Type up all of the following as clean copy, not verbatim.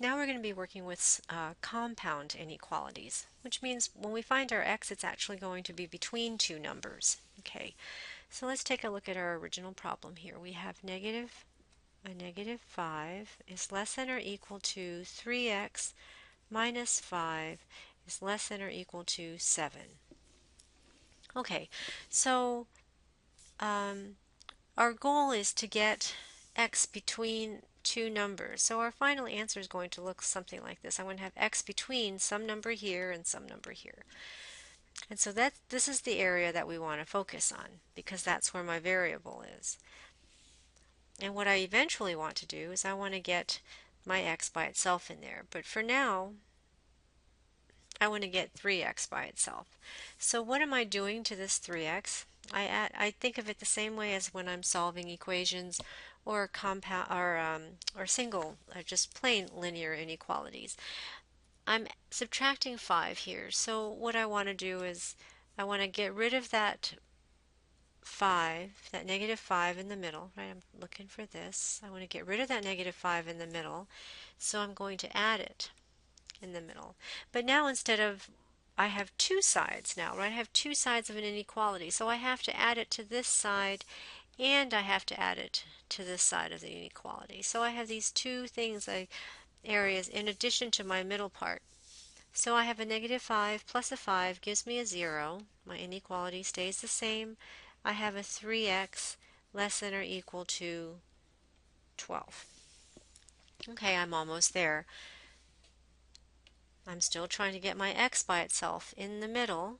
Now we're going to be working with compound inequalities, which means when we find our x, it's actually going to be between two numbers. Okay, so let's take a look at our original problem here. We have a negative 5 is less than or equal to 3x minus 5 is less than or equal to 7. Okay, so our goal is to get x between two numbers. So our final answer is going to look something like this. I'm going to have x between some number here and some number here. And so this is the area that we want to focus on because that's where my variable is. And what I eventually want to do is I want to get my x by itself in there. But for now, I want to get 3x by itself. So what am I doing to this 3x? I think of it the same way as when I'm solving equations or compound or single, or just plain linear inequalities. I'm subtracting 5 here. So what I want to do is I want to get rid of that 5, that negative 5 in the middle, right? I'm looking for this. I want to get rid of that negative 5 in the middle, so I'm going to add it in the middle. But now instead of, I have two sides now, right? I have two sides of an inequality, so I have to add it to this side and I have to add it to this side of the inequality. So I have these two things, areas, in addition to my middle part. So I have a negative 5 plus a 5 gives me a 0. My inequality stays the same. I have a 3x less than or equal to 12. Okay, I'm almost there. I'm still trying to get my x by itself in the middle.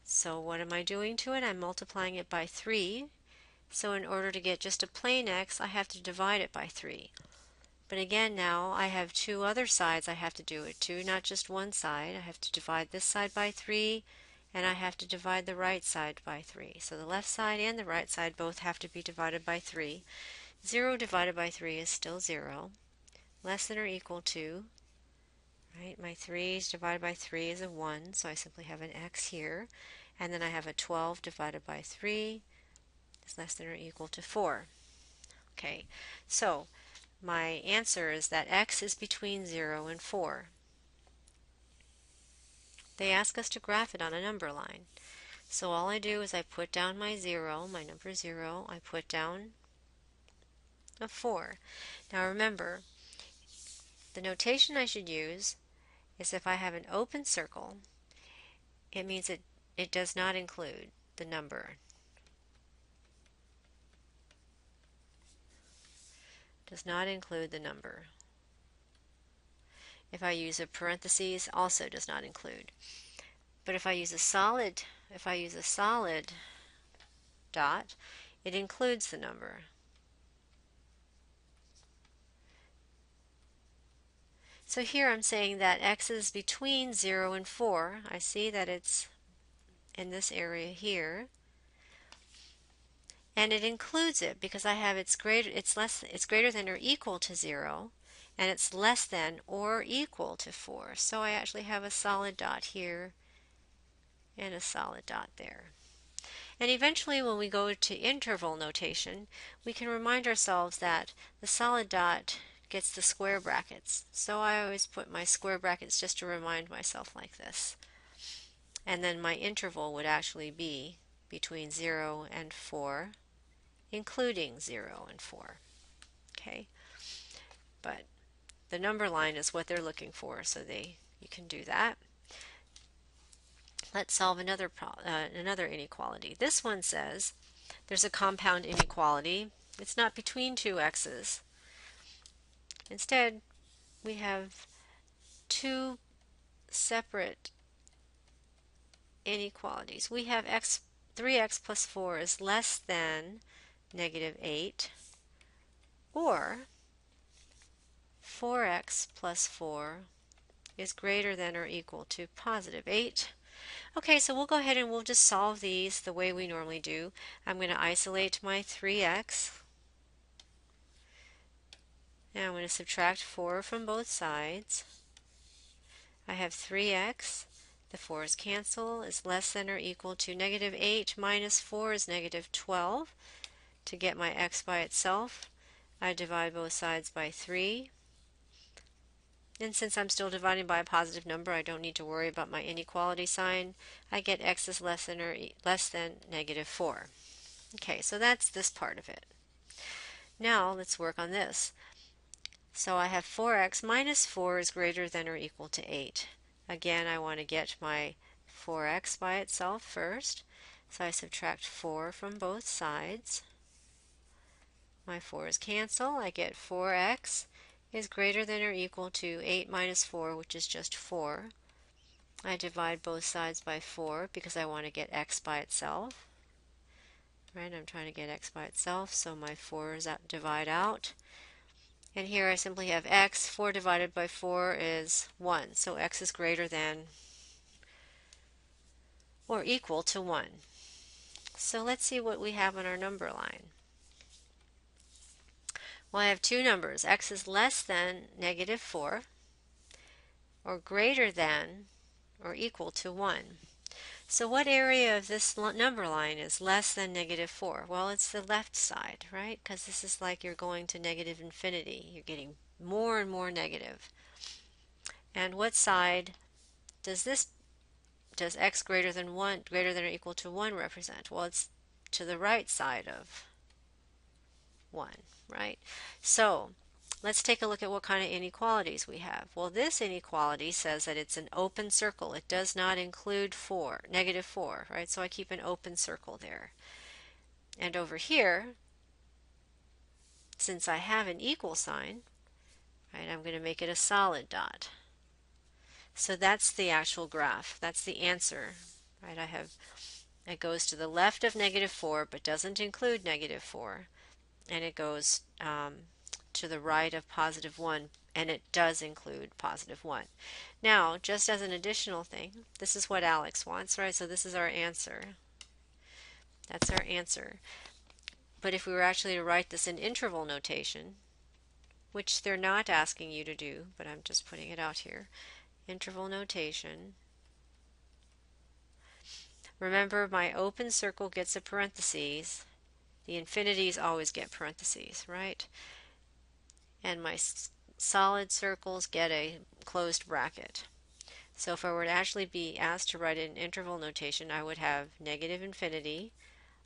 So what am I doing to it? I'm multiplying it by 3. So in order to get just a plain x, I have to divide it by 3. But again, now I have two other sides I have to do it to, not just one side. I have to divide this side by 3, and I have to divide the right side by 3. So the left side and the right side both have to be divided by 3. 0 divided by 3 is still 0. Less than or equal to, right? My 3 divided by 3 is a 1, so I simply have an x here. And then I have a 12 divided by 3 is less than or equal to 4. Okay, so my answer is that x is between 0 and 4. They ask us to graph it on a number line. So all I do is I put down my 0, my number 0, I put down a 4. Now remember, the notation I should use is if I have an open circle, it means it does not include the number. Does not include the number. If I use a parentheses, also does not include. But if I use a solid dot, it includes the number. So here I'm saying that x is between 0 and 4. I see that it's in this area here. And it includes it because I have it's greater than or equal to 0, and it's less than or equal to 4. So I actually have a solid dot here and a solid dot there. And eventually when we go to interval notation, we can remind ourselves that the solid dot gets the square brackets. So I always put my square brackets just to remind myself like this. And then my interval would actually be between 0 and 4, including 0 and 4. Okay, but the number line is what they're looking for, so you can do that. Let's solve another inequality. This one says there's a compound inequality. It's not between two x's. Instead, we have two separate inequalities. We have 3x plus 4 is less than negative 8, or 4x plus 4 is greater than or equal to positive 8. Okay, so we'll go ahead and we'll just solve these the way we normally do. I'm going to isolate my 3x. Now I'm going to subtract 4 from both sides. I have 3x. The 4's cancel is less than or equal to negative 8 minus 4 is negative 12. To get my x by itself, I divide both sides by 3. And since I'm still dividing by a positive number, I don't need to worry about my inequality sign. I get x is less than or less than negative 4. Okay, so that's this part of it. Now let's work on this. So I have 4x minus 4 is greater than or equal to 8. Again, I want to get my 4x by itself first. So I subtract 4 from both sides. My 4's cancel. I get 4x is greater than or equal to 8 minus 4, which is just 4. I divide both sides by 4 because I want to get x by itself. Right, I'm trying to get x by itself, so my 4's divide out. And here I simply have x. 4 divided by 4 is 1, so x is greater than or equal to 1. So let's see what we have on our number line. Well, I have two numbers. X is less than negative 4 or greater than or equal to 1. So what area of this number line is less than negative 4? Well, it's the left side, right? Because this is like you're going to negative infinity. You're getting more and more negative. And what side does x greater than or equal to 1 represent? Well, it's to the right side of 1, right? So let's take a look at what kind of inequalities we have. Well, this inequality says that it's an open circle. It does not include negative 4, right? So I keep an open circle there. And over here, since I have an equal sign, right, I'm going to make it a solid dot. So that's the actual graph. That's the answer, right? It goes to the left of negative 4, but doesn't include negative 4. And it goes to the right of positive 1, and it does include positive 1. Now, just as an additional thing, this is what ALEKS wants, right? So this is our answer. That's our answer. But if we were actually to write this in interval notation, which they're not asking you to do, but I'm just putting it out here, interval notation. Remember, my open circle gets a parentheses. The infinities always get parentheses, right? And my solid circles get a closed bracket. So if I were to actually be asked to write it in interval notation, I would have negative infinity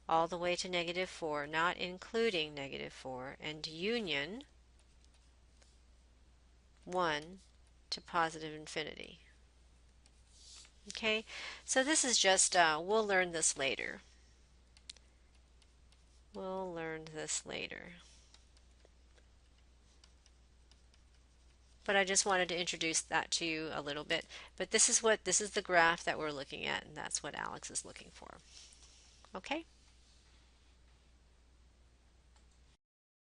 all the way to negative 4, not including negative 4, and union 1 to positive infinity. Okay, so this is just, we'll learn this later. We'll learn this later. But I just wanted to introduce that to you a little bit. But this is the graph that we're looking at, and that's what ALEKS is looking for. Okay?